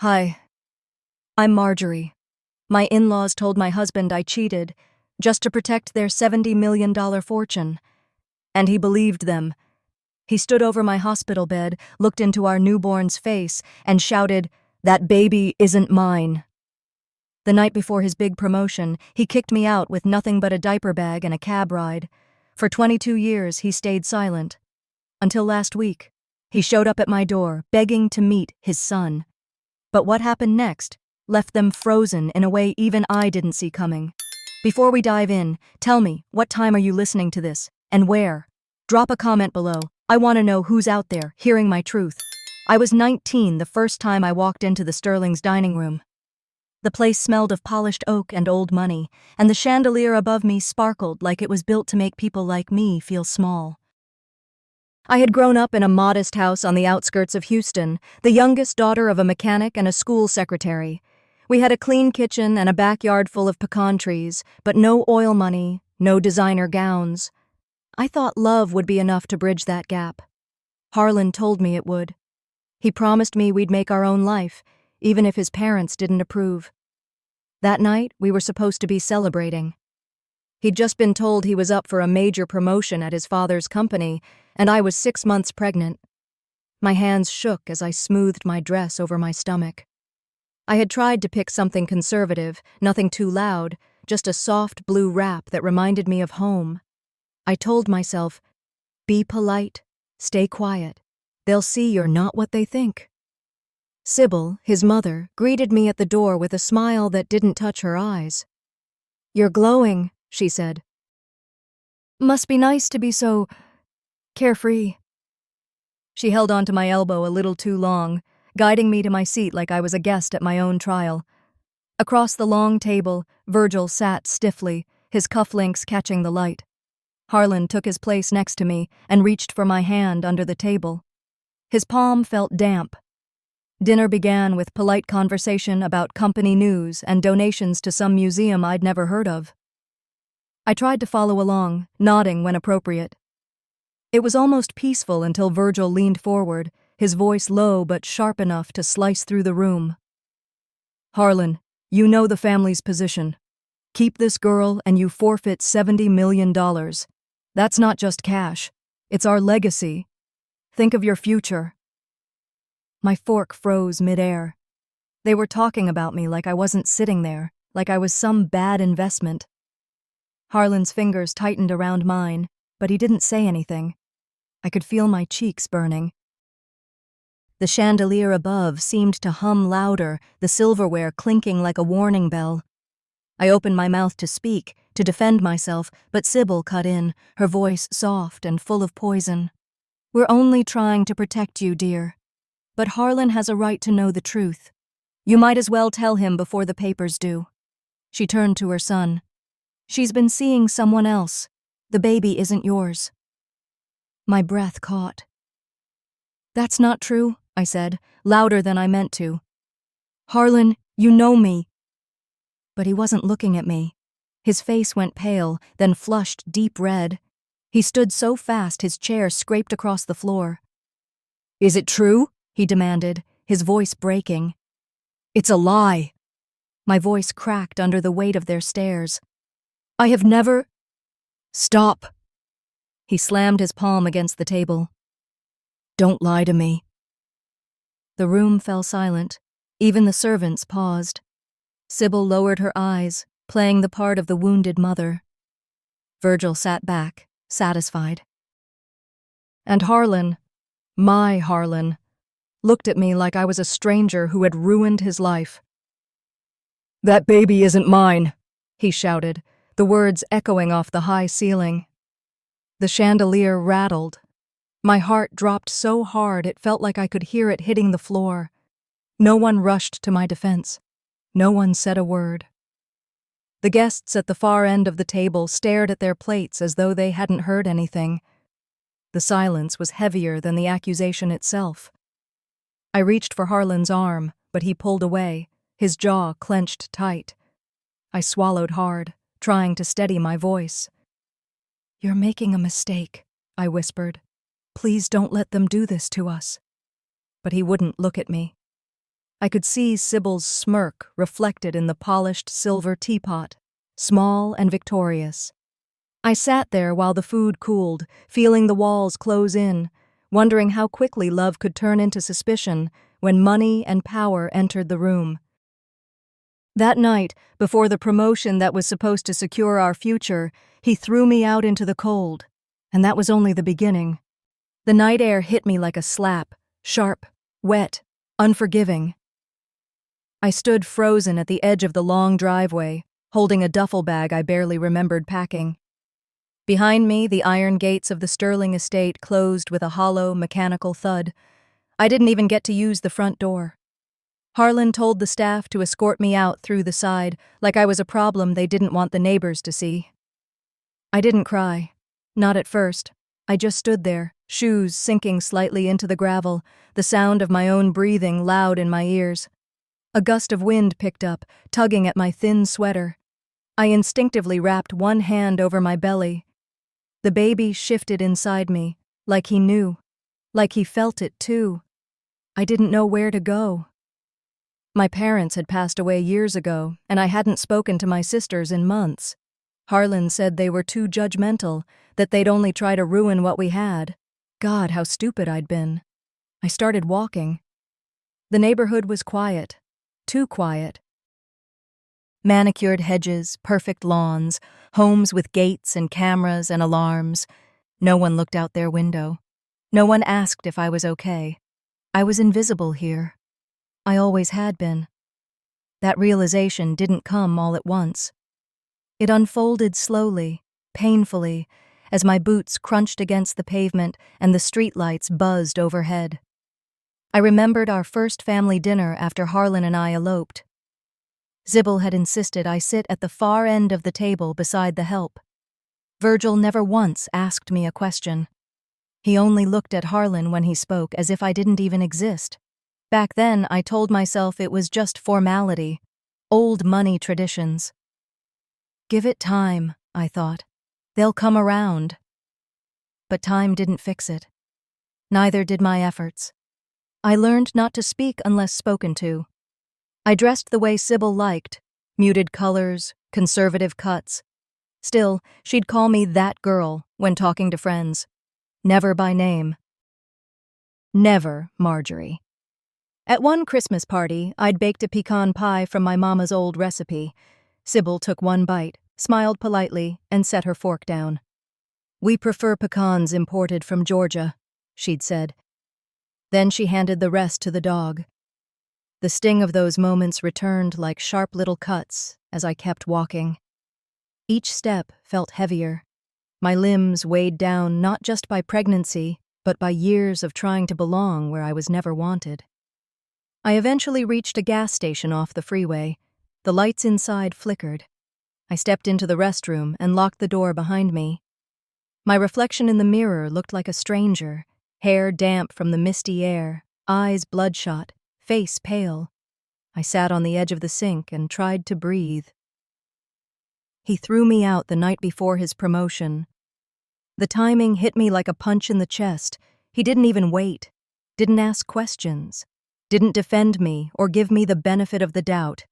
Hi, I'm Marjorie. My in-laws told my husband I cheated just to protect their $70 million fortune. And he believed them. He stood over my hospital bed, looked into our newborn's face, and shouted, "That baby isn't mine." The night before his big promotion, he kicked me out with nothing but a diaper bag and a cab ride. For 22 years, he stayed silent. Until last week, he showed up at my door, begging to meet his son. But what happened next left them frozen in a way even I didn't see coming. Before we dive in, tell me, what time are you listening to this, and where? Drop a comment below. I want to know who's out there hearing my truth. I was 19 the first time I walked into the Sterling's dining room. The place smelled of polished oak and old money, and the chandelier above me sparkled like it was built to make people like me feel small. I had grown up in a modest house on the outskirts of Houston, the youngest daughter of a mechanic and a school secretary. We had a clean kitchen and a backyard full of pecan trees, but no oil money, no designer gowns. I thought love would be enough to bridge that gap. Harlan told me it would. He promised me we'd make our own life, even if his parents didn't approve. That night, we were supposed to be celebrating. He'd just been told he was up for a major promotion at his father's company, and I was 6 months pregnant. My hands shook as I smoothed my dress over my stomach. I had tried to pick something conservative, nothing too loud, just a soft blue wrap that reminded me of home. I told myself, be polite, stay quiet. They'll see you're not what they think. Sybil, his mother, greeted me at the door with a smile that didn't touch her eyes. "You're glowing," she said. "Must be nice to be so carefree." She held onto my elbow a little too long, guiding me to my seat like I was a guest at my own trial. Across the long table, Virgil sat stiffly, his cufflinks catching the light. Harlan took his place next to me and reached for my hand under the table. His palm felt damp. Dinner began with polite conversation about company news and donations to some museum I'd never heard of. I tried to follow along, nodding when appropriate. It was almost peaceful until Virgil leaned forward, his voice low but sharp enough to slice through the room. "Harlan, you know the family's position. Keep this girl and you forfeit $70 million. That's not just cash. It's our legacy. Think of your future." My fork froze midair. They were talking about me like I wasn't sitting there, like I was some bad investment. Harlan's fingers tightened around mine, but he didn't say anything. I could feel my cheeks burning. The chandelier above seemed to hum louder, the silverware clinking like a warning bell. I opened my mouth to speak, to defend myself, but Sybil cut in, her voice soft and full of poison. "We're only trying to protect you, dear. But Harlan has a right to know the truth. You might as well tell him before the papers do." She turned to her son. "She's been seeing someone else. The baby isn't yours." My breath caught. "That's not true," I said, louder than I meant to. "Harlan, you know me." But he wasn't looking at me. His face went pale, then flushed deep red. He stood so fast his chair scraped across the floor. "Is it true?" he demanded, his voice breaking. "It's a lie." My voice cracked under the weight of their stares. "I have never—" "Stop." He slammed his palm against the table. "Don't lie to me." The room fell silent. Even the servants paused. Sybil lowered her eyes, playing the part of the wounded mother. Virgil sat back, satisfied. And Harlan, my Harlan, looked at me like I was a stranger who had ruined his life. "That baby isn't mine," he shouted, the words echoing off the high ceiling. The chandelier rattled. My heart dropped so hard it felt like I could hear it hitting the floor. No one rushed to my defense. No one said a word. The guests at the far end of the table stared at their plates as though they hadn't heard anything. The silence was heavier than the accusation itself. I reached for Harlan's arm, but he pulled away, his jaw clenched tight. I swallowed hard, trying to steady my voice. "You're making a mistake," I whispered. "Please don't let them do this to us." But he wouldn't look at me. I could see Sybil's smirk reflected in the polished silver teapot, small and victorious. I sat there while the food cooled, feeling the walls close in, wondering how quickly love could turn into suspicion when money and power entered the room. That night, before the promotion that was supposed to secure our future, he threw me out into the cold, and that was only the beginning. The night air hit me like a slap, sharp, wet, unforgiving. I stood frozen at the edge of the long driveway, holding a duffel bag I barely remembered packing. Behind me, the iron gates of the Sterling estate closed with a hollow, mechanical thud. I didn't even get to use the front door. Harlan told the staff to escort me out through the side, like I was a problem they didn't want the neighbors to see. I didn't cry. Not at first. I just stood there, shoes sinking slightly into the gravel, the sound of my own breathing loud in my ears. A gust of wind picked up, tugging at my thin sweater. I instinctively wrapped one hand over my belly. The baby shifted inside me, like he knew, like he felt it too. I didn't know where to go. My parents had passed away years ago, and I hadn't spoken to my sisters in months. Harlan said they were too judgmental, that they'd only try to ruin what we had. God, how stupid I'd been. I started walking. The neighborhood was quiet. Too quiet. Manicured hedges, perfect lawns, homes with gates and cameras and alarms. No one looked out their window. No one asked if I was okay. I was invisible here. I always had been. That realization didn't come all at once. It unfolded slowly, painfully, as my boots crunched against the pavement and the streetlights buzzed overhead. I remembered our first family dinner after Harlan and I eloped. Sybil had insisted I sit at the far end of the table beside the help. Virgil never once asked me a question. He only looked at Harlan when he spoke as if I didn't even exist. Back then, I told myself it was just formality, old money traditions. Give it time, I thought. They'll come around. But time didn't fix it. Neither did my efforts. I learned not to speak unless spoken to. I dressed the way Sybil liked, muted colors, conservative cuts. Still, she'd call me that girl when talking to friends. Never by name. Never Marjorie. At one Christmas party, I'd baked a pecan pie from my mama's old recipe. Sybil took one bite, smiled politely, and set her fork down. "We prefer pecans imported from Georgia," she'd said. Then she handed the rest to the dog. The sting of those moments returned like sharp little cuts as I kept walking. Each step felt heavier. My limbs weighed down not just by pregnancy, but by years of trying to belong where I was never wanted. I eventually reached a gas station off the freeway. The lights inside flickered. I stepped into the restroom and locked the door behind me. My reflection in the mirror looked like a stranger, hair damp from the misty air, eyes bloodshot, face pale. I sat on the edge of the sink and tried to breathe. He threw me out the night before his promotion. The timing hit me like a punch in the chest. He didn't even wait, didn't ask questions, didn't defend me or give me the benefit of the doubt.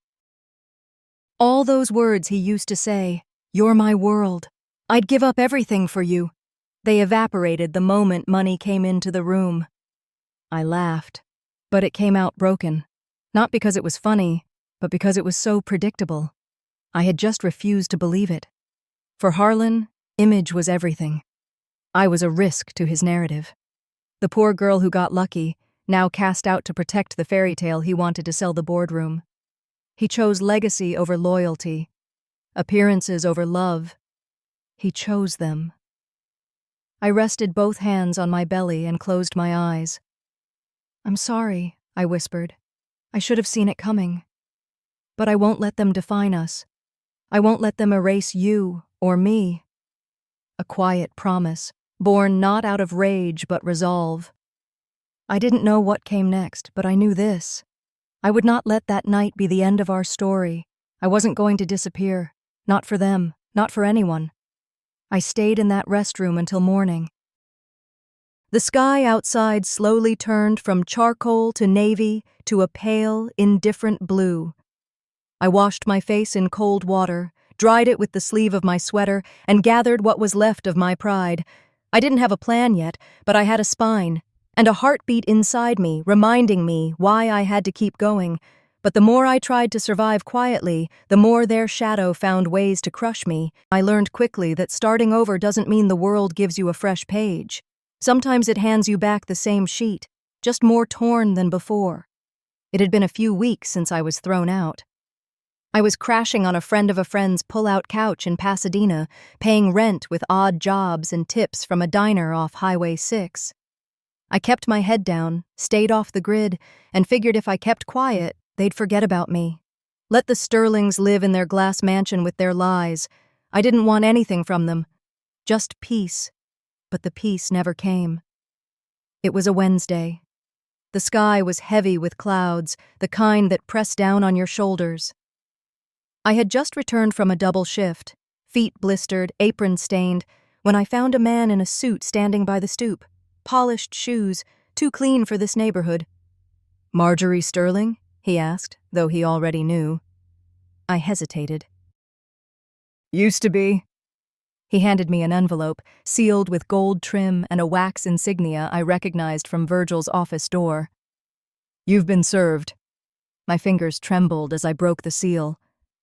All those words he used to say, "You're my world. I'd give up everything for you," they evaporated the moment money came into the room. I laughed, but it came out broken. Not because it was funny, but because it was so predictable. I had just refused to believe it. For Harlan, image was everything. I was a risk to his narrative. The poor girl who got lucky, now cast out to protect the fairy tale he wanted to sell the boardroom. He chose legacy over loyalty, appearances over love. He chose them. I rested both hands on my belly and closed my eyes. "I'm sorry," I whispered. "I should have seen it coming. But I won't let them define us. I won't let them erase you or me." A quiet promise, born not out of rage but resolve. I didn't know what came next, but I knew this. I would not let that night be the end of our story. I wasn't going to disappear. Not for them, not for anyone. I stayed in that restroom until morning. The sky outside slowly turned from charcoal to navy to a pale, indifferent blue. I washed my face in cold water, dried it with the sleeve of my sweater, and gathered what was left of my pride. I didn't have a plan yet, but I had a spine, and a heartbeat inside me, reminding me why I had to keep going. But the more I tried to survive quietly, the more their shadow found ways to crush me. I learned quickly that starting over doesn't mean the world gives you a fresh page. Sometimes it hands you back the same sheet, just more torn than before. It had been a few weeks since I was thrown out. I was crashing on a friend of a friend's pull-out couch in Pasadena, paying rent with odd jobs and tips from a diner off Highway 6. I kept my head down, stayed off the grid, and figured if I kept quiet, they'd forget about me. Let the Sterlings live in their glass mansion with their lies. I didn't want anything from them. Just peace. But the peace never came. It was a Wednesday. The sky was heavy with clouds, the kind that press down on your shoulders. I had just returned from a double shift, feet blistered, apron stained, when I found a man in a suit standing by the stoop, polished shoes, too clean for this neighborhood. "Marjorie Sterling?" he asked, though he already knew. I hesitated. "Used to be." He handed me an envelope, sealed with gold trim and a wax insignia I recognized from Virgil's office door. "You've been served." My fingers trembled as I broke the seal.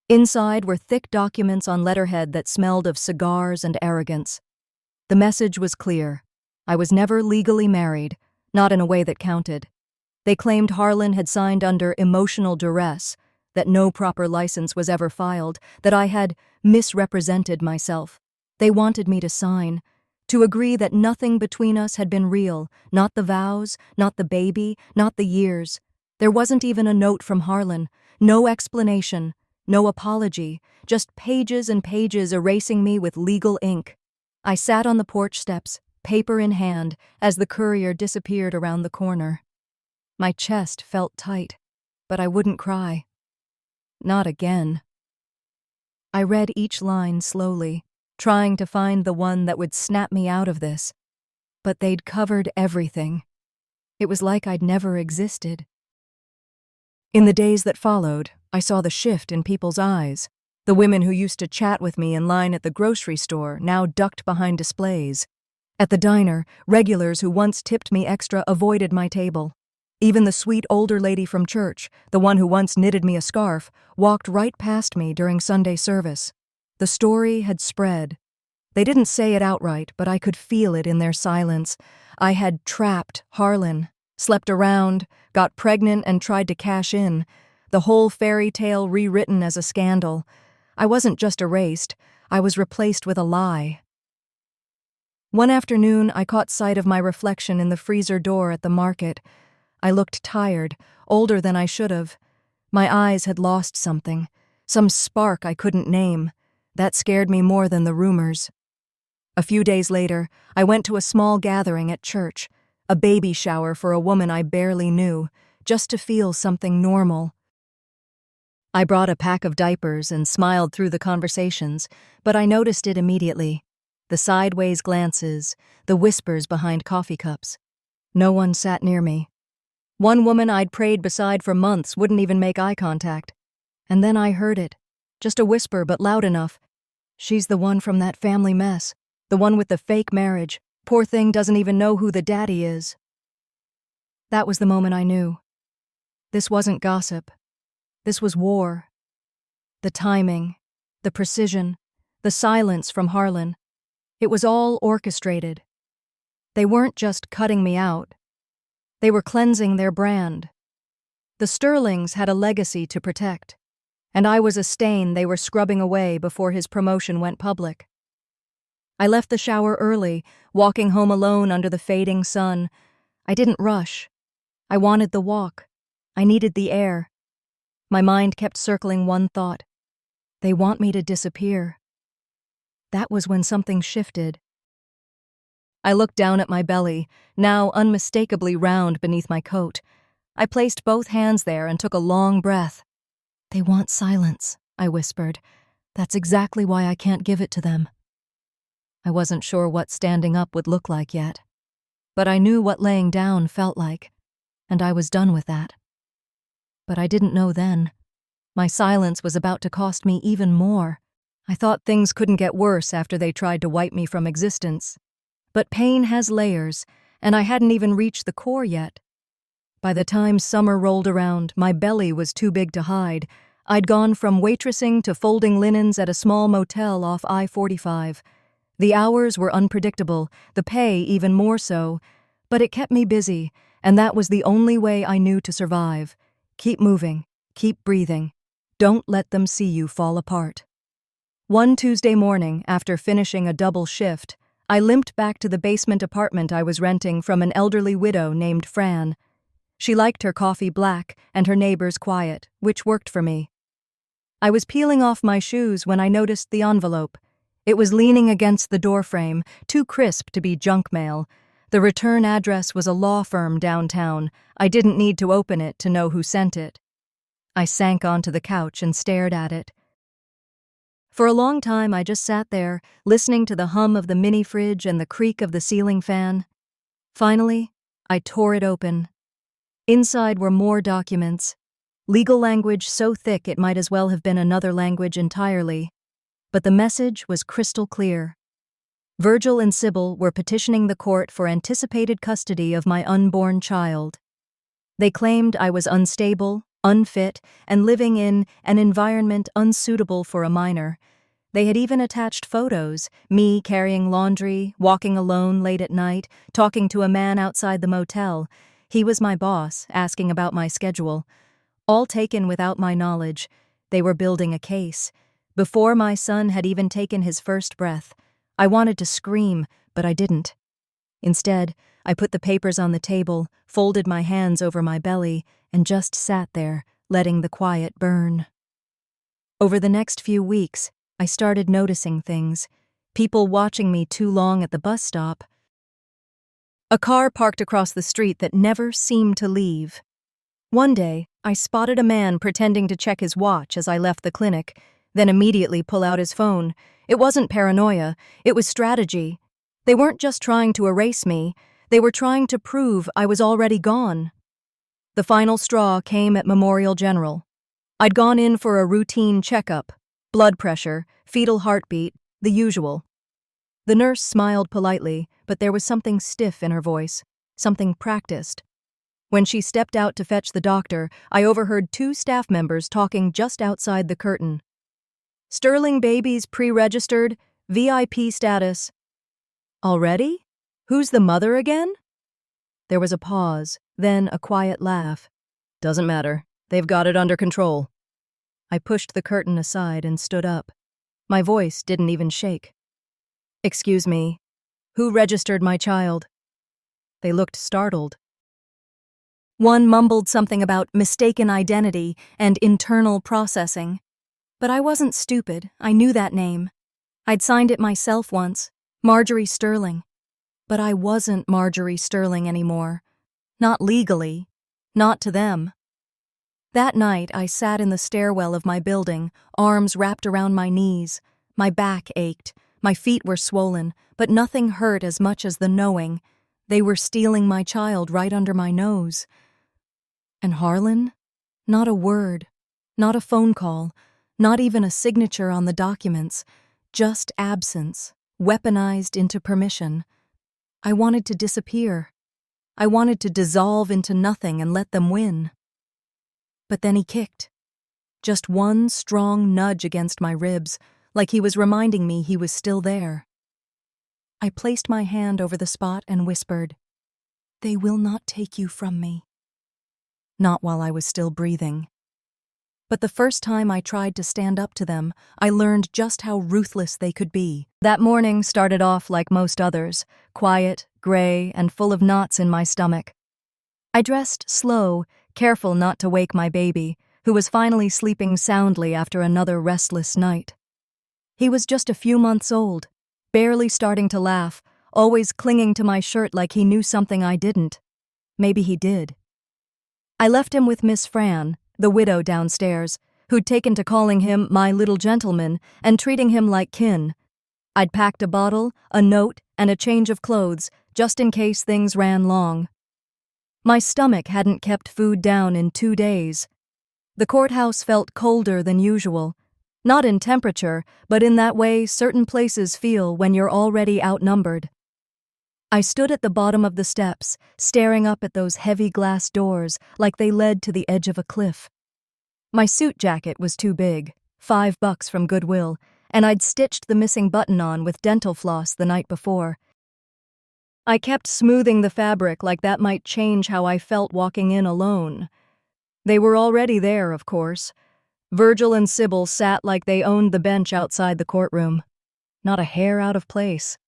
Inside were thick documents on letterhead that smelled of cigars and arrogance. The message was clear. I was never legally married, not in a way that counted. They claimed Harlan had signed under emotional duress, that no proper license was ever filed, that I had misrepresented myself. They wanted me to sign, to agree that nothing between us had been real, not the vows, not the baby, not the years. There wasn't even a note from Harlan, no explanation, no apology, just pages and pages erasing me with legal ink. I sat on the porch steps, paper in hand, as the courier disappeared around the corner. My chest felt tight, but I wouldn't cry. Not again. I read each line slowly, trying to find the one that would snap me out of this. But they'd covered everything. It was like I'd never existed. In the days that followed, I saw the shift in people's eyes. The women who used to chat with me in line at the grocery store now ducked behind displays. At the diner, regulars who once tipped me extra avoided my table. Even the sweet older lady from church, the one who once knitted me a scarf, walked right past me during Sunday service. The story had spread. They didn't say it outright, but I could feel it in their silence. I had trapped Harlan, slept around, got pregnant and tried to cash in. The whole fairy tale rewritten as a scandal. I wasn't just erased, I was replaced with a lie. One afternoon, I caught sight of my reflection in the freezer door at the market. I looked tired, older than I should have. My eyes had lost something, some spark I couldn't name. That scared me more than the rumors. A few days later, I went to a small gathering at church, a baby shower for a woman I barely knew, just to feel something normal. I brought a pack of diapers and smiled through the conversations, but I noticed it immediately. The sideways glances, the whispers behind coffee cups. No one sat near me. One woman I'd prayed beside for months wouldn't even make eye contact. And then I heard it. Just a whisper, but loud enough. "She's the one from that family mess. The one with the fake marriage. Poor thing doesn't even know who the daddy is." That was the moment I knew. This wasn't gossip. This was war. The timing, the precision, the silence from Harlan. It was all orchestrated. They weren't just cutting me out. They were cleansing their brand. The Sterlings had a legacy to protect, and I was a stain they were scrubbing away before his promotion went public. I left the shower early, walking home alone under the fading sun. I didn't rush. I wanted the walk. I needed the air. My mind kept circling one thought. They want me to disappear. That was when something shifted. I looked down at my belly, now unmistakably round beneath my coat. I placed both hands there and took a long breath. "They want silence," I whispered. "That's exactly why I can't give it to them." I wasn't sure what standing up would look like yet. but I knew what laying down felt like, and I was done with that. But I didn't know then. My silence was about to cost me even more. I thought things couldn't get worse after they tried to wipe me from existence. But pain has layers, and I hadn't even reached the core yet. By the time summer rolled around, my belly was too big to hide. I'd gone from waitressing to folding linens at a small motel off I-45. The hours were unpredictable, the pay even more so, but it kept me busy, and that was the only way I knew to survive. Keep moving, keep breathing. Don't let them see you fall apart. One Tuesday morning, after finishing a double shift, I limped back to the basement apartment I was renting from an elderly widow named Fran. She liked her coffee black and her neighbors quiet, which worked for me. I was peeling off my shoes when I noticed the envelope. It was leaning against the doorframe, too crisp to be junk mail. The return address was a law firm downtown. I didn't need to open it to know who sent it. I sank onto the couch and stared at it. For a long time, I just sat there, listening to the hum of the mini fridge and the creak of the ceiling fan. Finally, I tore it open. Inside were more documents. Legal language so thick it might as well have been another language entirely. But the message was crystal clear. Virgil and Sybil were petitioning the court for anticipated custody of my unborn child. They claimed I was unstable, unfit, and living in an environment unsuitable for a minor. They had even attached photos, me carrying laundry, walking alone late at night, talking to a man outside the motel. He was my boss, asking about my schedule. All taken without my knowledge. They were building a case. Before my son had even taken his first breath. I wanted to scream, but I didn't. Instead, I put the papers on the table, folded my hands over my belly, and just sat there, letting the quiet burn. Over the next few weeks, I started noticing things. People watching me too long at the bus stop. A car parked across the street that never seemed to leave. One day, I spotted a man pretending to check his watch as I left the clinic, then immediately pull out his phone. It wasn't paranoia, it was strategy. They weren't just trying to erase me, they were trying to prove I was already gone. The final straw came at Memorial General. I'd gone in for a routine checkup, blood pressure, fetal heartbeat, the usual. The nurse smiled politely, but there was something stiff in her voice, something practiced. When she stepped out to fetch the doctor, I overheard 2 staff members talking just outside the curtain. Sterling babies pre-registered, VIP status. Already? Who's the mother again? There was a pause, then a quiet laugh. Doesn't matter. They've got it under control. I pushed the curtain aside and stood up. My voice didn't even shake. Excuse me. Who registered my child? They looked startled. One mumbled something about mistaken identity and internal processing. But I wasn't stupid, I knew that name. I'd signed it myself once, Marjorie Sterling. But I wasn't Marjorie Sterling anymore. Not legally. Not to them. That night, I sat in the stairwell of my building, arms wrapped around my knees. My back ached, my feet were swollen, but nothing hurt as much as the knowing. They were stealing my child right under my nose. And Harlan? Not a word, not a phone call, not even a signature on the documents, just absence, weaponized into permission. I wanted to disappear. I wanted to dissolve into nothing and let them win. But then he kicked. Just one strong nudge against my ribs, like he was reminding me he was still there. I placed my hand over the spot and whispered, "They will not take you from me." Not while I was still breathing. But the first time I tried to stand up to them, I learned just how ruthless they could be. That morning started off like most others, quiet, gray, and full of knots in my stomach. I dressed slow, careful not to wake my baby, who was finally sleeping soundly after another restless night. He was just a few months old, barely starting to laugh, always clinging to my shirt like he knew something I didn't. Maybe he did. I left him with Miss Fran, the widow downstairs, who'd taken to calling him my little gentleman and treating him like kin. I'd packed a bottle, a note, and a change of clothes, just in case things ran long. My stomach hadn't kept food down in 2 days. The courthouse felt colder than usual, not in temperature, but in that way certain places feel when you're already outnumbered. I stood at the bottom of the steps, staring up at those heavy glass doors like they led to the edge of a cliff. My suit jacket was too big, $5 from Goodwill, and I'd stitched the missing button on with dental floss the night before. I kept smoothing the fabric like that might change how I felt walking in alone. They were already there, of course. Virgil and Sybil sat like they owned the bench outside the courtroom. Not a hair out of place.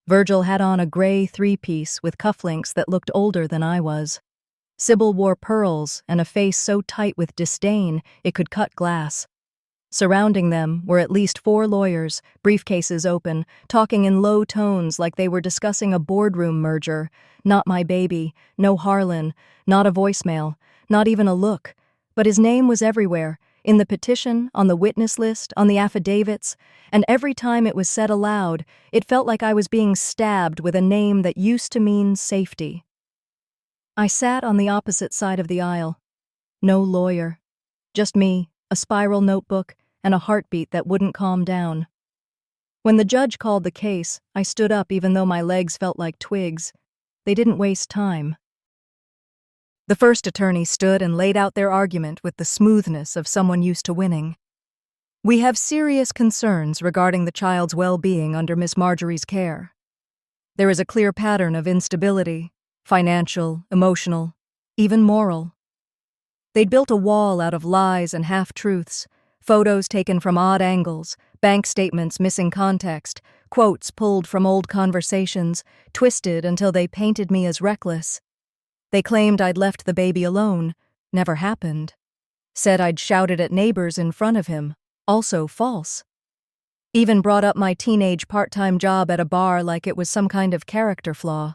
Virgil had on a gray three-piece with cufflinks that looked older than I was. Sybil wore pearls and a face so tight with disdain it could cut glass. Surrounding them were at least 4 lawyers, briefcases open, talking in low tones like they were discussing a boardroom merger. Not my baby, no Harlan, not a voicemail, not even a look. But his name was everywhere, in the petition, on the witness list, on the affidavits, and every time it was said aloud, it felt like I was being stabbed with a name that used to mean safety. I sat on the opposite side of the aisle. No lawyer. Just me, a spiral notebook, and a heartbeat that wouldn't calm down. When the judge called the case, I stood up even though my legs felt like twigs. They didn't waste time. The first attorney stood and laid out their argument with the smoothness of someone used to winning. We have serious concerns regarding the child's well-being under Miss Marjorie's care. There is a clear pattern of instability, financial, emotional, even moral. They'd built a wall out of lies and half-truths, photos taken from odd angles, bank statements missing context, quotes pulled from old conversations, twisted until they painted me as reckless. They claimed I'd left the baby alone, never happened. Said I'd shouted at neighbors in front of him, also false. Even brought up my teenage part-time job at a bar like it was some kind of character flaw.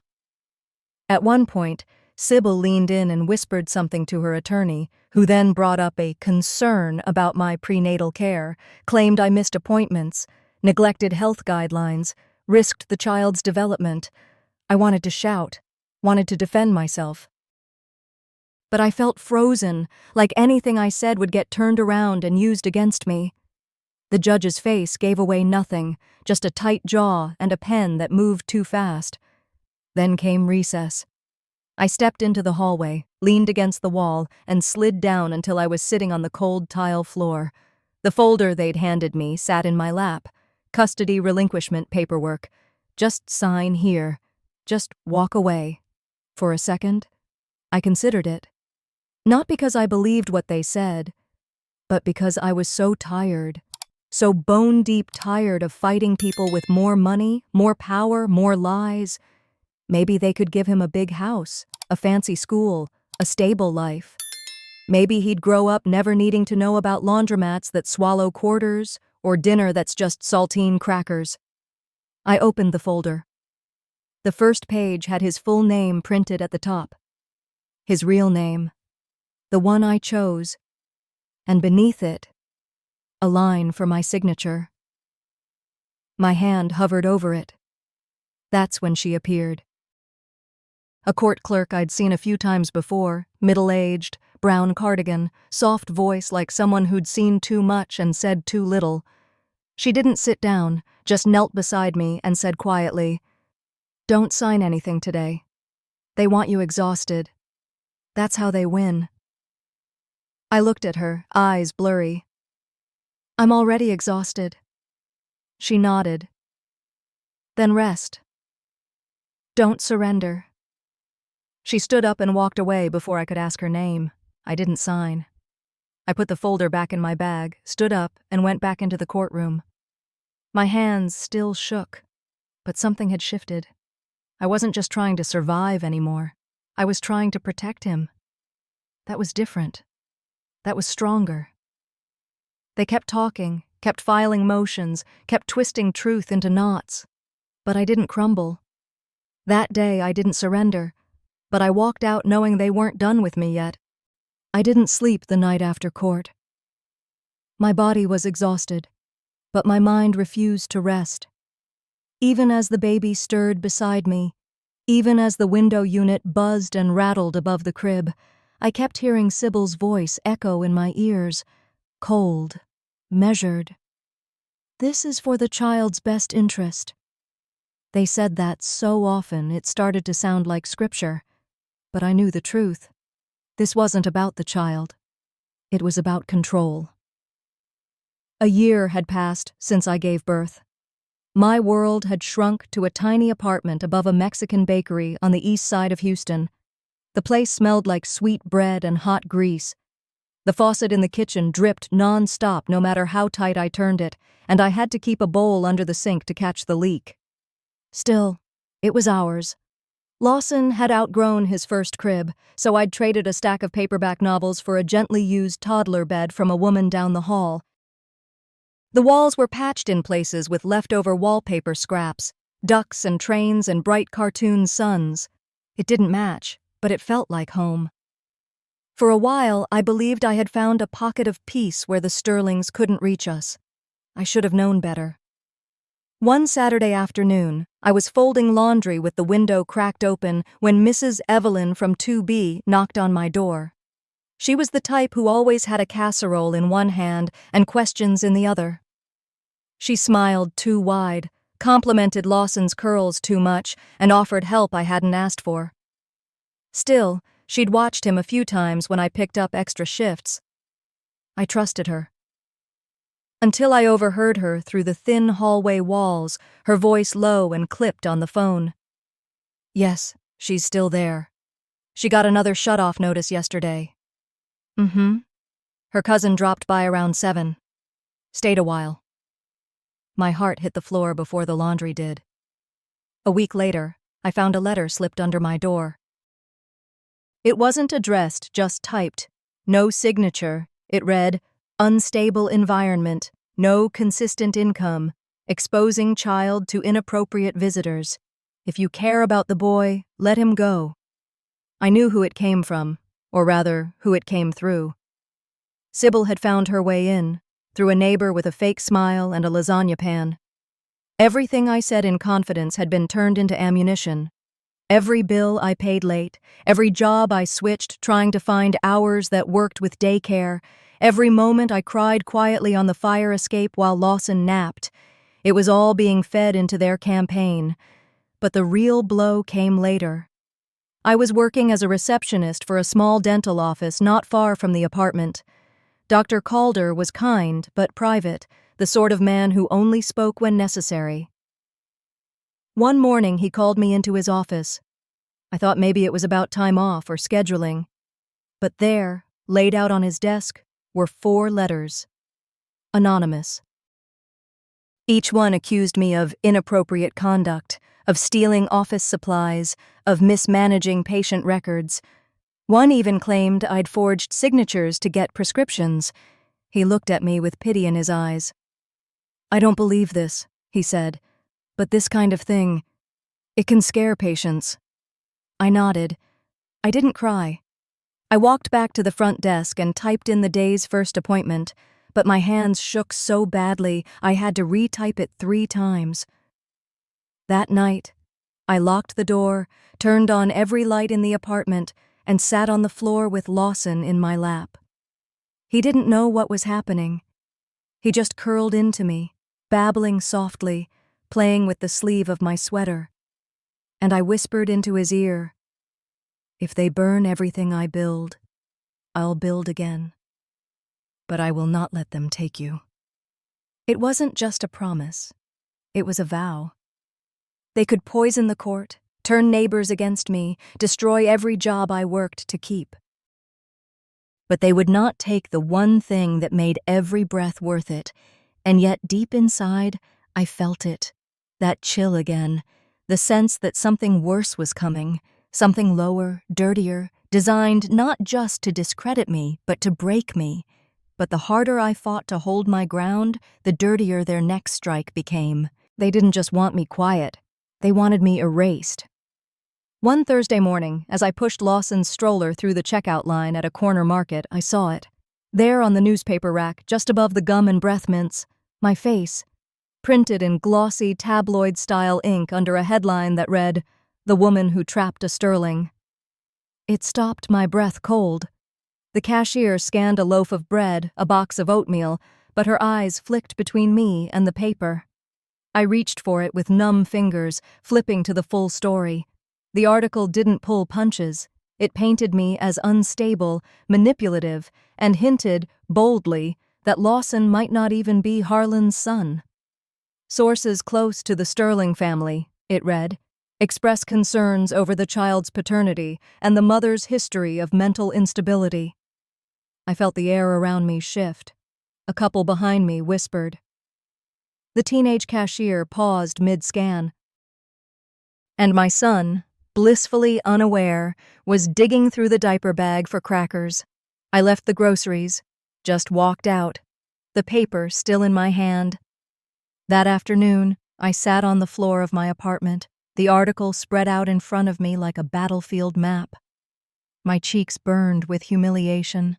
At one point, Sybil leaned in and whispered something to her attorney, who then brought up a concern about my prenatal care, claimed I missed appointments, neglected health guidelines, risked the child's development. I wanted to shout, wanted to defend myself. But I felt frozen, like anything I said would get turned around and used against me. The judge's face gave away nothing, just a tight jaw and a pen that moved too fast. Then came recess. I stepped into the hallway, leaned against the wall, and slid down until I was sitting on the cold tile floor. The folder they'd handed me sat in my lap. Custody relinquishment paperwork. Just sign here. Just walk away. For a second, I considered it. Not because I believed what they said, but because I was so tired. So bone-deep tired of fighting people with more money, more power, more lies. Maybe they could give him a big house, a fancy school, a stable life. Maybe he'd grow up never needing to know about laundromats that swallow quarters or dinner that's just saltine crackers. I opened the folder. The first page had his full name printed at the top. His real name. The one I chose. And beneath it, a line for my signature. My hand hovered over it. That's when she appeared. A court clerk I'd seen a few times before, middle-aged, brown cardigan, soft voice like someone who'd seen too much and said too little. She didn't sit down, just knelt beside me and said quietly, "Don't sign anything today. They want you exhausted. That's how they win." I looked at her, eyes blurry. "I'm already exhausted." She nodded. "Then rest. Don't surrender." She stood up and walked away before I could ask her name. I didn't sign. I put the folder back in my bag, stood up, and went back into the courtroom. My hands still shook, but something had shifted. I wasn't just trying to survive anymore. I was trying to protect him. That was different. That was stronger. They kept talking, kept filing motions, kept twisting truth into knots. But I didn't crumble. That day I didn't surrender, but I walked out knowing they weren't done with me yet. I didn't sleep the night after court. My body was exhausted, but my mind refused to rest. Even as the baby stirred beside me, Even as the window unit buzzed and rattled above the crib, I kept hearing Sybil's voice echo in my ears, cold, measured. "This is for the child's best interest." They said that so often it started to sound like scripture, but I knew the truth. This wasn't about the child. It was about control. A year had passed since I gave birth. My world had shrunk to a tiny apartment above a Mexican bakery on the east side of Houston. The place smelled like sweet bread and hot grease. The faucet in the kitchen dripped non-stop no matter how tight I turned it, and I had to keep a bowl under the sink to catch the leak. Still, it was ours. Lawson had outgrown his first crib, so I'd traded a stack of paperback novels for a gently used toddler bed from a woman down the hall. The walls were patched in places with leftover wallpaper scraps, ducks and trains and bright cartoon suns. It didn't match, but it felt like home. For a while, I believed I had found a pocket of peace where the Sterlings couldn't reach us. I should have known better. One Saturday afternoon, I was folding laundry with the window cracked open when Mrs. Evelyn from 2B knocked on my door. She was the type who always had a casserole in one hand and questions in the other. She smiled too wide, complimented Lawson's curls too much, and offered help I hadn't asked for. Still, she'd watched him a few times when I picked up extra shifts. I trusted her. Until I overheard her through the thin hallway walls, her voice low and clipped on the phone. "Yes, she's still there. She got another shut-off notice yesterday." "Mm-hmm. Her cousin dropped by around 7. Stayed a while." My heart hit the floor before the laundry did. A week later, I found a letter slipped under my door. It wasn't addressed, just typed. No signature. It read, "Unstable environment, no consistent income, exposing child to inappropriate visitors. If you care about the boy, let him go." I knew who it came from, or rather, who it came through. Sybil had found her way in, through a neighbor with a fake smile and a lasagna pan. Everything I said in confidence had been turned into ammunition. Every bill I paid late, every job I switched trying to find hours that worked with daycare, every moment I cried quietly on the fire escape while Lawson napped. It was all being fed into their campaign. But the real blow came later. I was working as a receptionist for a small dental office not far from the apartment. Dr. Calder was kind but private, the sort of man who only spoke when necessary. One morning he called me into his office. I thought maybe it was about time off or scheduling. But there, laid out on his desk, were 4 letters. Anonymous. Each one accused me of inappropriate conduct, of stealing office supplies, of mismanaging patient records. One even claimed I'd forged signatures to get prescriptions. He looked at me with pity in his eyes. "I don't believe this," he said, "but this kind of thing, it can scare patients." I nodded. I didn't cry. I walked back to the front desk and typed in the day's first appointment, but my hands shook so badly I had to retype it 3 times. That night, I locked the door, turned on every light in the apartment, and sat on the floor with Lawson in my lap. He didn't know what was happening. He just curled into me, babbling softly, playing with the sleeve of my sweater. And I whispered into his ear, "If they burn everything I build, I'll build again. But I will not let them take you." It wasn't just a promise. It was a vow. They could poison the court, turn neighbors against me, destroy every job I worked to keep. But they would not take the one thing that made every breath worth it, and yet deep inside, I felt it. That chill again, the sense that something worse was coming, something lower, dirtier, designed not just to discredit me, but to break me. But the harder I fought to hold my ground, the dirtier their next strike became. They didn't just want me quiet. They wanted me erased. One Thursday morning, as I pushed Lawson's stroller through the checkout line at a corner market, I saw it. There on the newspaper rack, just above the gum and breath mints, my face, printed in glossy tabloid-style ink under a headline that read, the woman who trapped a sterling. It stopped my breath cold. The cashier scanned a loaf of bread, a box of oatmeal, but her eyes flicked between me and the paper. I reached for it with numb fingers, flipping to the full story. The article didn't pull punches. It painted me as unstable, manipulative, and hinted, boldly, that Lawson might not even be Harlan's son. Sources close to the Sterling family, it read, express concerns over the child's paternity and the mother's history of mental instability. I felt the air around me shift. A couple behind me whispered. The teenage cashier paused mid-scan. And my son, blissfully unaware, was digging through the diaper bag for crackers. I left the groceries, just walked out, the paper still in my hand. That afternoon, I sat on the floor of my apartment, the article spread out in front of me like a battlefield map. My cheeks burned with humiliation.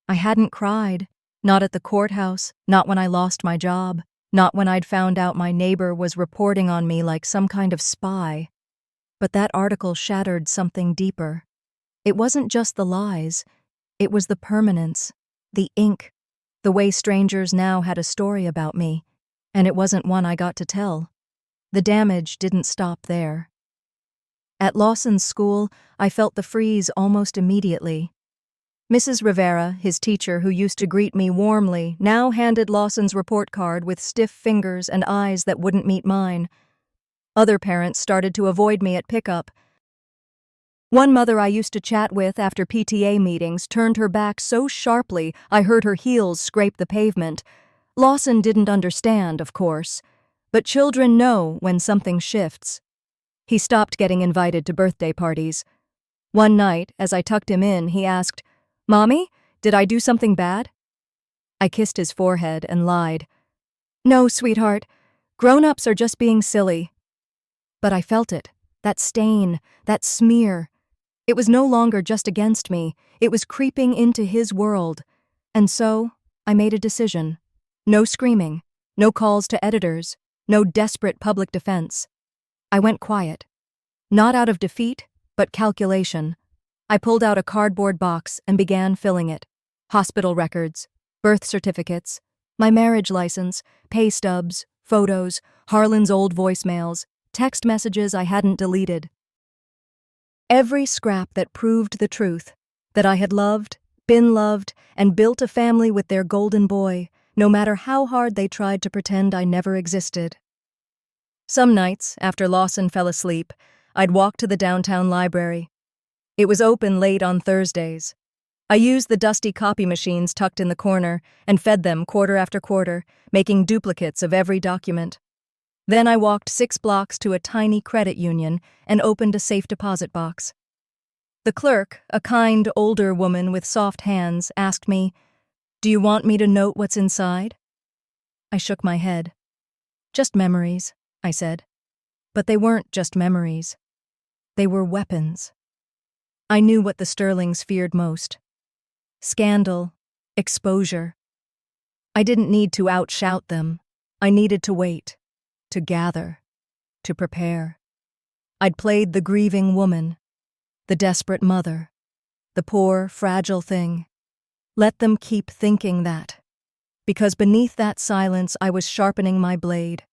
I hadn't cried, not at the courthouse, not when I lost my job, not when I'd found out my neighbor was reporting on me like some kind of spy. But that article shattered something deeper. It wasn't just the lies, it was the permanence, the ink, the way strangers now had a story about me, and it wasn't one I got to tell. The damage didn't stop there. At Lawson's school, I felt the freeze almost immediately. Mrs. Rivera, his teacher who used to greet me warmly, now handed Lawson's report card with stiff fingers and eyes that wouldn't meet mine. Other parents started to avoid me at pickup. One mother I used to chat with after PTA meetings turned her back so sharply I heard her heels scrape the pavement. Lawson didn't understand, of course, but children know when something shifts. He stopped getting invited to birthday parties. One night, as I tucked him in, he asked, "Mommy, did I do something bad?" I kissed his forehead and lied. "No, sweetheart. Grown-ups are just being silly." But I felt it, that stain, that smear. It was no longer just against me, it was creeping into his world. And so, I made a decision. No screaming, no calls to editors, no desperate public defense. I went quiet. Not out of defeat, but calculation. I pulled out a cardboard box and began filling it. Hospital records, birth certificates, my marriage license, pay stubs, photos, Harlan's old voicemails, text messages I hadn't deleted. Every scrap that proved the truth, that I had loved, been loved, and built a family with their golden boy, no matter how hard they tried to pretend I never existed. Some nights, after Lawson fell asleep, I'd walk to the downtown library. It was open late on Thursdays. I used the dusty copy machines tucked in the corner and fed them quarter after quarter, making duplicates of every document. Then I walked 6 blocks to a tiny credit union and opened a safe deposit box. The clerk, a kind, older woman with soft hands, asked me, "Do you want me to note what's inside?" I shook my head. "Just memories," I said. But they weren't just memories. They were weapons. I knew what the Sterlings feared most. Scandal, exposure. I didn't need to outshout them. I needed to wait, to gather, to prepare. I'd played the grieving woman, the desperate mother, the poor, fragile thing. Let them keep thinking that, because beneath that silence I was sharpening my blade.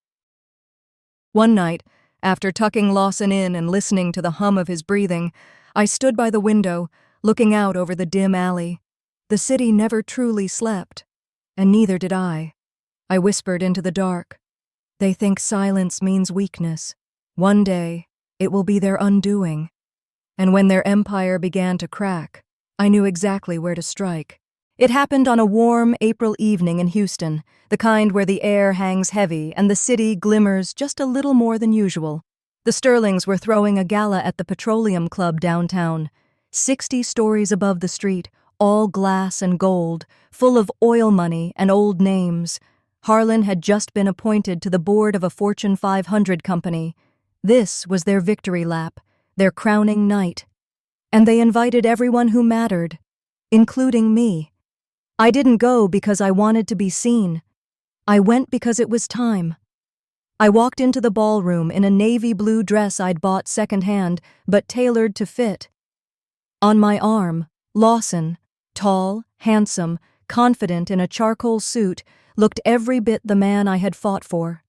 One night, after tucking Lawson in and listening to the hum of his breathing, I stood by the window, looking out over the dim alley. The city never truly slept, and neither did I. I whispered into the dark. They think silence means weakness. One day, it will be their undoing. And when their empire began to crack, I knew exactly where to strike. It happened on a warm April evening in Houston, the kind where the air hangs heavy and the city glimmers just a little more than usual. The Sterlings were throwing a gala at the Petroleum Club downtown, 60 stories above the street, all glass and gold, full of oil money and old names. Harlan had just been appointed to the board of a Fortune 500 company. This was their victory lap, their crowning night. And they invited everyone who mattered, including me. I didn't go because I wanted to be seen. I went because it was time. I walked into the ballroom in a navy blue dress I'd bought secondhand, but tailored to fit. On my arm, Lawson, tall, handsome, confident in a charcoal suit, looked every bit the man I had fought for.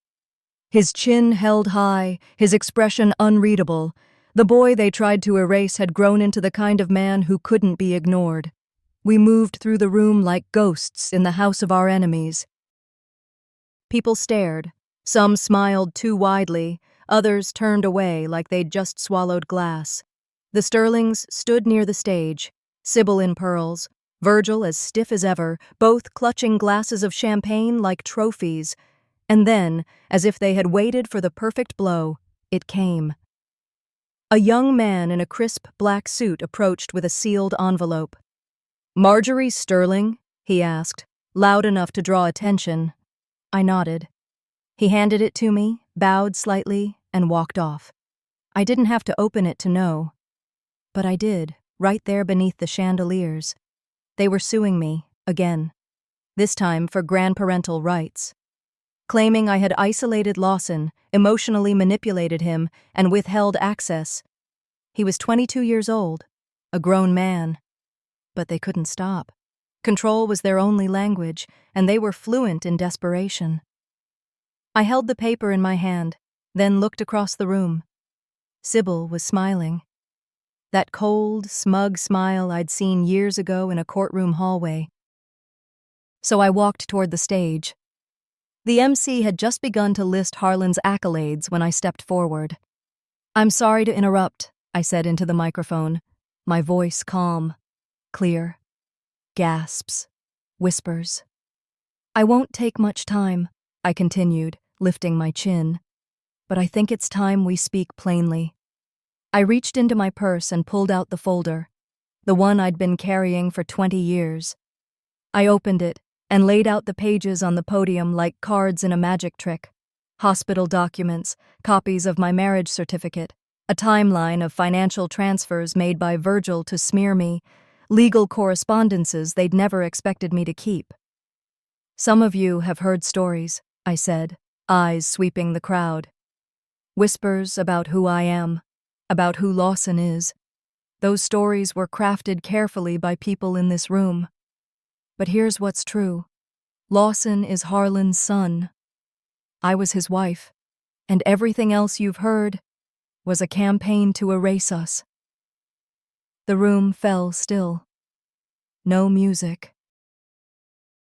His chin held high, his expression unreadable. The boy they tried to erase had grown into the kind of man who couldn't be ignored. We moved through the room like ghosts in the house of our enemies. People stared. Some smiled too widely, others turned away like they'd just swallowed glass. The Sterlings stood near the stage, Sybil in pearls, Virgil as stiff as ever, both clutching glasses of champagne like trophies. And then, as if they had waited for the perfect blow, it came. A young man in a crisp black suit approached with a sealed envelope. "Marjorie Sterling?" he asked, loud enough to draw attention. I nodded. He handed it to me, bowed slightly, and walked off. I didn't have to open it to know. But I did, right there beneath the chandeliers. They were suing me, again. This time for grandparental rights. Claiming I had isolated Lawson, emotionally manipulated him, and withheld access. He was 22 years old, a grown man. But they couldn't stop. Control was their only language, and they were fluent in desperation. I held the paper in my hand, then looked across the room. Sybil was smiling. That cold, smug smile I'd seen years ago in a courtroom hallway. So I walked toward the stage. The MC had just begun to list Harlan's accolades when I stepped forward. "I'm sorry to interrupt," I said into the microphone, my voice calm, clear. Gasps, whispers. "I won't take much time," I continued, lifting my chin. "But I think it's time we speak plainly." I reached into my purse and pulled out the folder, the one I'd been carrying for 20 years. I opened it and laid out the pages on the podium like cards in a magic trick. Hospital documents, copies of my marriage certificate, a timeline of financial transfers made by Virgil to smear me, legal correspondences they'd never expected me to keep. "Some of you have heard stories," I said, eyes sweeping the crowd. "Whispers about who I am, about who Lawson is. Those stories were crafted carefully by people in this room. But here's what's true. Lawson is Harlan's son. I was his wife, and everything else you've heard was a campaign to erase us." The room fell still. No music.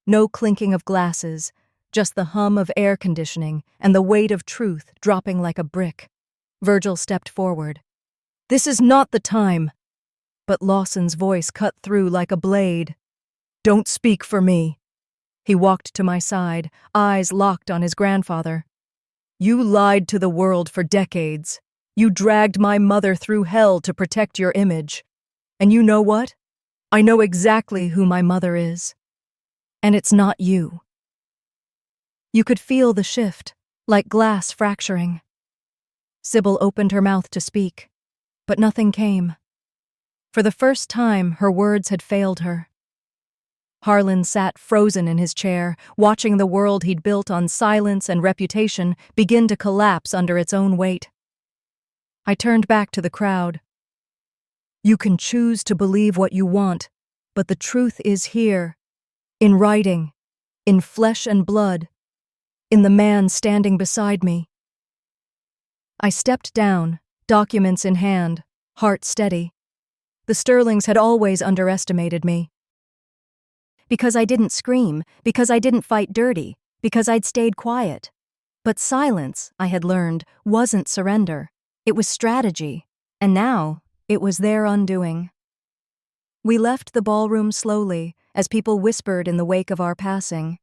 No clinking of glasses, just the hum of air conditioning and the weight of truth dropping like a brick. Virgil stepped forward. "This is not the time." But Lawson's voice cut through like a blade. "Don't speak for me." He walked to my side, eyes locked on his grandfather. "You lied to the world for decades. You dragged my mother through hell to protect your image. And you know what? I know exactly who my mother is. And it's not you." You could feel the shift, like glass fracturing. Sybil opened her mouth to speak, but nothing came. For the first time, her words had failed her. Harlan sat frozen in his chair, watching the world he'd built on silence and reputation begin to collapse under its own weight. I turned back to the crowd. "You can choose to believe what you want, but the truth is here, in writing, in flesh and blood, in the man standing beside me." I stepped down, documents in hand, heart steady. The Sterlings had always underestimated me. Because I didn't scream, because I didn't fight dirty, because I'd stayed quiet. But silence, I had learned, wasn't surrender. It was strategy, and now it was their undoing. We left the ballroom slowly, as people whispered in the wake of our passing.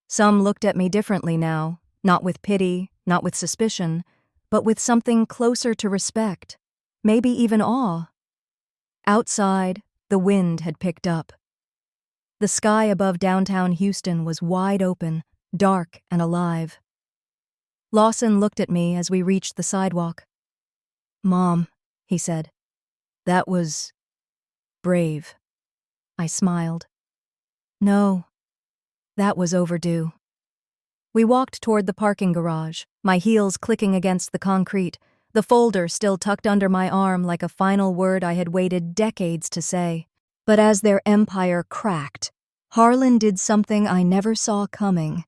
Some looked at me differently now, not with pity, not with suspicion, but with something closer to respect, maybe even awe. Outside, the wind had picked up. The sky above downtown Houston was wide open, dark and alive. Lawson looked at me as we reached the sidewalk. "Mom," he said, "that was brave." I smiled. "No, that was overdue." We walked toward the parking garage, my heels clicking against the concrete, the folder still tucked under my arm like a final word I had waited decades to say. But as their empire cracked, Harlan did something I never saw coming.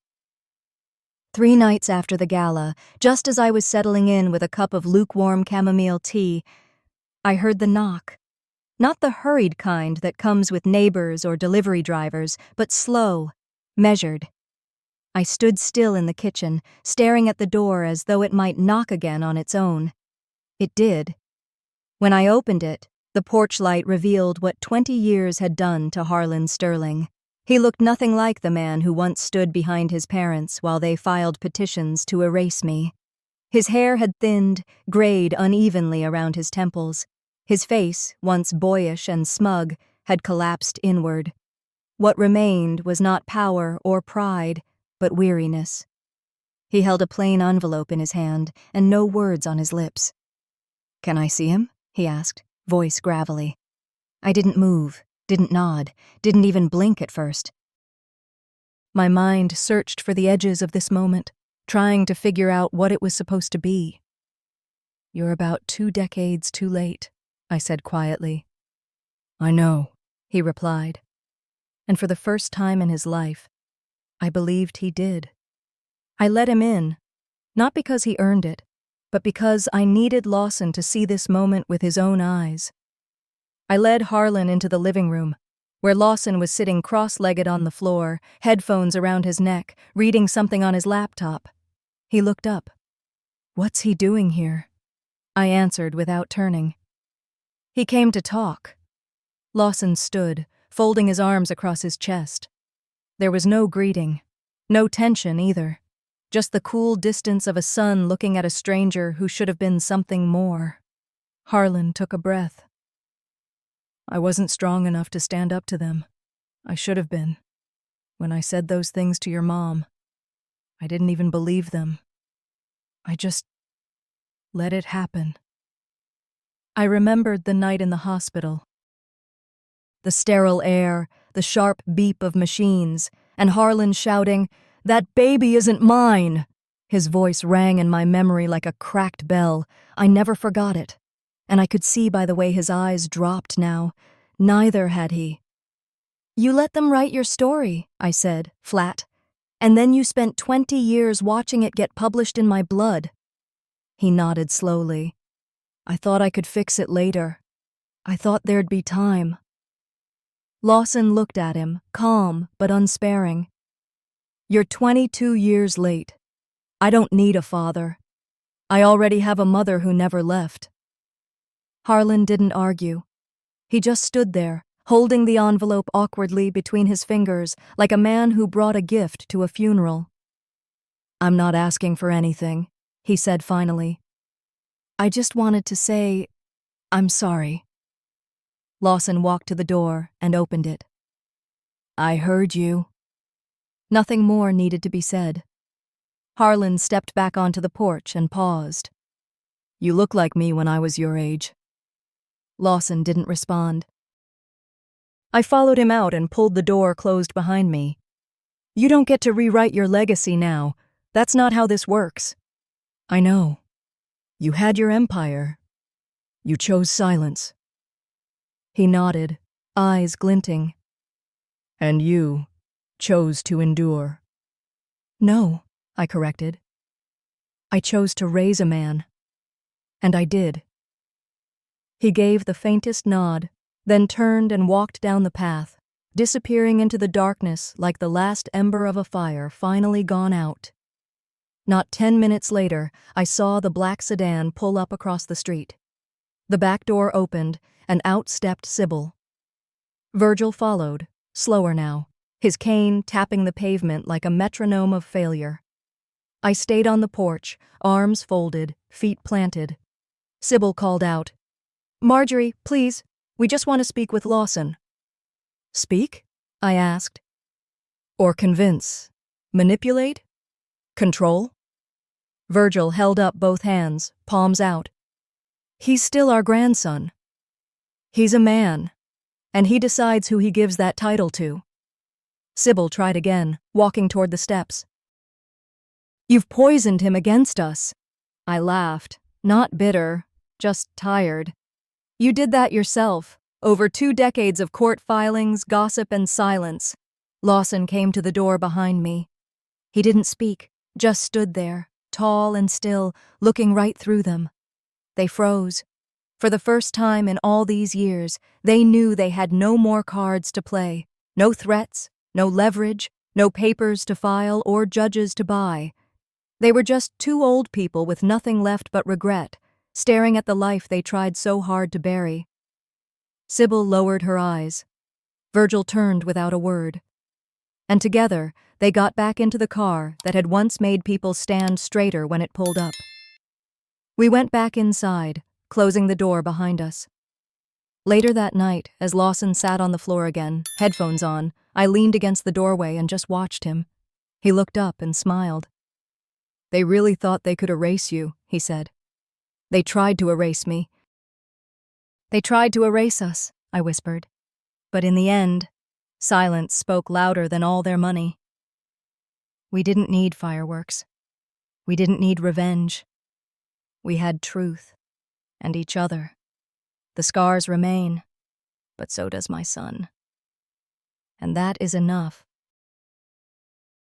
3 nights after the gala, just as I was settling in with a cup of lukewarm chamomile tea, I heard the knock. Not the hurried kind that comes with neighbors or delivery drivers, but slow, measured. I stood still in the kitchen, staring at the door as though it might knock again on its own. It did. When I opened it, the porch light revealed what 20 years had done to Harlan Sterling. He looked nothing like the man who once stood behind his parents while they filed petitions to erase me. His hair had thinned, grayed unevenly around his temples. His face, once boyish and smug, had collapsed inward. What remained was not power or pride, but weariness. He held a plain envelope in his hand and no words on his lips. "Can I see him?" he asked, voice gravelly. I didn't move, didn't nod, didn't even blink at first. My mind searched for the edges of this moment, trying to figure out what it was supposed to be. "You're about 2 decades too late," I said quietly. "I know," he replied. And for the first time in his life, I believed he did. I let him in, not because he earned it, but because I needed Lawson to see this moment with his own eyes. I led Harlan into the living room, where Lawson was sitting cross-legged on the floor, headphones around his neck, reading something on his laptop. He looked up. "What's he doing here?" I answered without turning. "He came to talk." Lawson stood, folding his arms across his chest. There was no greeting, no tension either, just the cool distance of a son looking at a stranger who should have been something more. Harlan took a breath. "I wasn't strong enough to stand up to them. I should have been. When I said those things to your mom, I didn't even believe them. I just let it happen." I remembered the night in the hospital. The sterile air, the sharp beep of machines, and Harlan shouting, "That baby isn't mine!" His voice rang in my memory like a cracked bell. I never forgot it. And I could see by the way his eyes dropped now. Neither had he. "You let them write your story," I said, flat. "And then you spent 20 years watching it get published in my blood." He nodded slowly. "I thought I could fix it later. I thought there'd be time." Lawson looked at him, calm but unsparing. "You're 22 years late. I don't need a father. I already have a mother who never left." Harlan didn't argue. He just stood there, holding the envelope awkwardly between his fingers like a man who brought a gift to a funeral. "I'm not asking for anything," he said finally. "I just wanted to say, I'm sorry." Lawson walked to the door and opened it. "I heard you." Nothing more needed to be said. Harlan stepped back onto the porch and paused. "You look like me when I was your age." Lawson didn't respond. I followed him out and pulled the door closed behind me. "You don't get to rewrite your legacy now. That's not how this works." "I know. You had your empire. You chose silence." He nodded, eyes glinting. "And you chose to endure." "No," I corrected. "I chose to raise a man. And I did." He gave the faintest nod, then turned and walked down the path, disappearing into the darkness like the last ember of a fire finally gone out. Not 10 minutes later, I saw the black sedan pull up across the street. The back door opened, and out stepped Sybil. Virgil followed, slower now, his cane tapping the pavement like a metronome of failure. I stayed on the porch, arms folded, feet planted. Sybil called out, "Marjorie, please, we just want to speak with Lawson." "Speak?" I asked. "Or convince? Manipulate? Control?" Virgil held up both hands, palms out. "He's still our grandson. He's a man, and he decides who he gives that title to." Sybil tried again, walking toward the steps. You've poisoned him against us. I laughed, not bitter, just tired. You did that yourself, over 2 decades of court filings, gossip, and silence. Lawson came to the door behind me. He didn't speak, just stood there, tall and still, looking right through them. They froze. For the first time in all these years, they knew they had no more cards to play, no threats, no leverage, no papers to file or judges to buy. They were just 2 old people with nothing left but regret, staring at the life they tried so hard to bury. Sybil lowered her eyes. Virgil turned without a word. And together, they got back into the car that had once made people stand straighter when it pulled up. We went back inside, closing the door behind us. Later that night, as Lawson sat on the floor again, headphones on, I leaned against the doorway and just watched him. He looked up and smiled. They really thought they could erase you, he said. They tried to erase me. They tried to erase us, I whispered. But in the end, silence spoke louder than all their money. We didn't need fireworks. We didn't need revenge. We had truth. And each other. The scars remain, but so does my son. And that is enough.